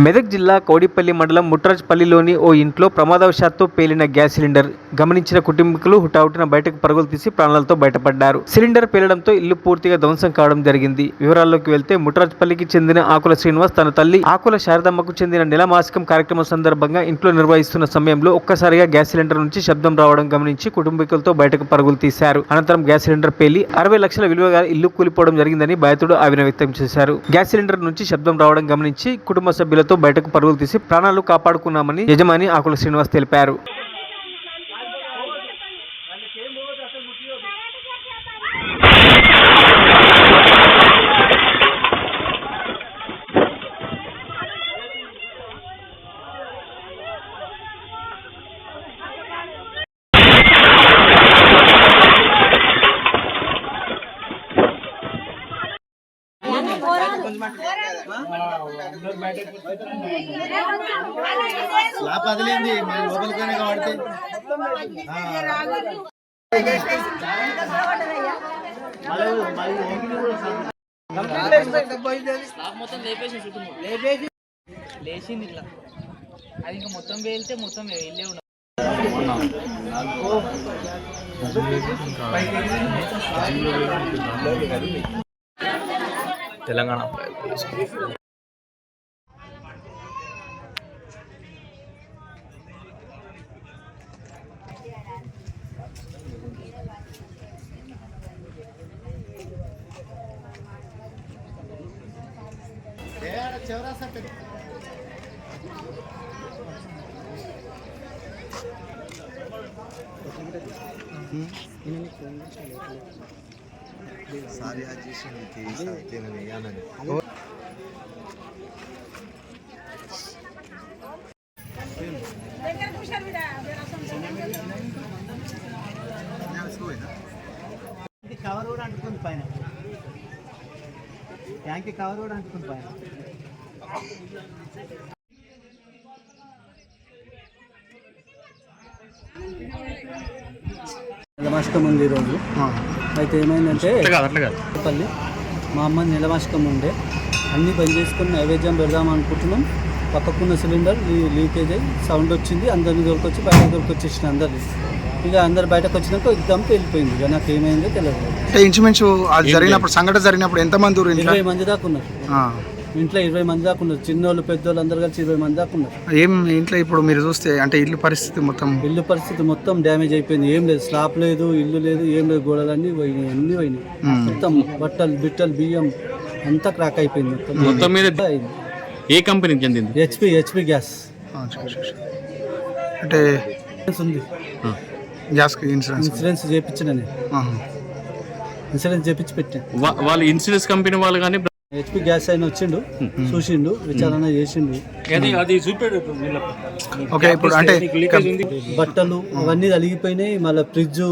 మెదక్ జిల్లా కౌడిపల్లి మండలం ముట్రాజ్పల్లిలోని ఓ ఇంట్లో ప్రమాదవశాత్తు పేలిన గ్యాస్ సిలిండర్ గమనించిన కుటుంబీకులు హుటాహుటిన బయటకు పరుగులు తీసి ప్రాణాలతో బయటపడ్డారు. సిలిండర్ పేలడంతో ఇల్లు పూర్తిగా ధ్వంసం కావడం జరిగింది. వివరాల్లోకి వెళ్తే ముట్రాజ్పల్లికి చెందిన ఆకుల శ్రీనివాస్ తన తల్లి ఆకుల శారదమ్మకు చెందిన నెలమాసికం కార్యక్రమం సందర్భంగా ఇంట్లో నిర్వహిస్తున్న సమయంలో ఒక్కసారిగా గ్యాస్ సిలిండర్ నుంచి శబ్దం రావడం గమనించి కుటుంబీకులతో బయటకు పరుగులు తీశారు. అనంతరం గ్యాస్ సిలిండర్ పేలి 60 లక్షల విలువగా ఇల్లు కూలిపోవడం జరిగిందని బాధితుడు ఆవేదన వ్యక్తం చేశారు. గ్యాస్ సిలిండర్ నుంచి శబ్దం రావడం గమనించి కుటుంబ సభ్యులతో బయటకు పరుగులు తీసి ప్రాణాలు కాపాడుకున్నామని యజమాని ఆకుల శ్రీనివాస్ తెలిపారు. పదిలింది లోపలికనే కాబట్టి లేచింది ఇట్లా అది ఇంకా మొత్తం వేలితే మొత్తం వెళ్ళే ఉండదు. తెలంగాణ सारी आज కవర్ కూడా అంటుకుంది పైన ట్యాంక్ కవర్ కూడా అంటుకుంది పైన. నెలమాసికం ఉంది ఈరోజు. అయితే ఏమైందంటే పల్లి మా అమ్మ నెలమాసికం ఉండే అన్నీ బంద్ చేసుకుని నైవేద్యం పెడదాం అనుకుంటున్నాం. పక్కకున్న సిలిండర్ లీకేజ్ అయ్యి సౌండ్ వచ్చింది. అందరిని దొరికొచ్చి బయట దొరికొచ్చేసిన అందరినీ. ఇక అందరు బయటకు వచ్చినాక ఎగ్జామ్ వెళ్ళిపోయింది. ఇక నాకు ఏమైందో తెలియదు. ఇంచుమించు జరిగినప్పుడు సంఘటన జరిగినప్పుడు ఎంతమంది 20 మంది దాకా ఉన్నారు ఇంట్లో. 20 మంది దాకా ఉన్నారు. చిన్నోళ్ళు పెద్దోళ్ళు అందరు కలిసి 20 మంది దాకా ఉన్నారు. ఏం ఇంట్లో ఇప్పుడు మీరు చూస్తే అంటే ఇల్లు పరిస్థితి మొత్తం డ్యామేజ్ అయిపోయింది. ఏం లేదు, స్లాబ్ లేదు, ఇల్లు లేదు, ఏం లేదు. గోడలన్నీ పోయినాయి, అన్నీ పోయినాయి. మొత్తం బట్టలు బియ్యం అంతా క్రాక్ అయిపోయింది. మొత్తం మీద ఏ కంపెనీకి చెందింది? HP gas. అంటే ఉంది గ్యాస్ ఇన్సూరెన్స్ చేయించిన ఇన్సూరెన్స్ చేయించి పెట్టాను. వాళ్ళు ఇన్సూరెన్స్ కంపెనీ వాళ్ళు కానీ హెచ్పి గ్యాస్ అయిన వచ్చిండు, చూసిండు, విచారణ చేసిండు. బట్టలు అవన్నీ అలిగిపోయినాయి. మళ్ళీ ఫ్రిడ్జ్,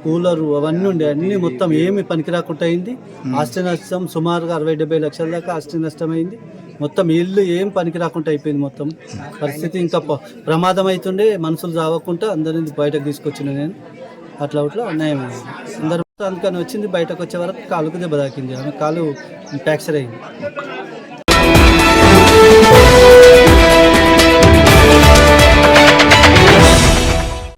కూలరు అవన్నీ ఉండే అన్ని మొత్తం ఏమి పనికి రాకుండా అయింది. ఆస్తి నష్టం సుమారుగా 60-70 లక్షల దాకా ఆస్తి నష్టం అయింది. మొత్తం ఇల్లు ఏం పనికి రాకుండా అయిపోయింది. మొత్తం పరిస్థితి ఇంకా ప్రమాదం అవుతుండే. మనుషులు చావకుండా అందరినీ బయటకు తీసుకొచ్చిన నేను. అట్లా అన్యాయం అయింది. అందరూ అందుకని వచ్చింది. బయటకు వచ్చే వరకు కాలుకు దెబ్బ తాకింది. ఆమె కాలు ఫ్రాక్చర్ అయింది.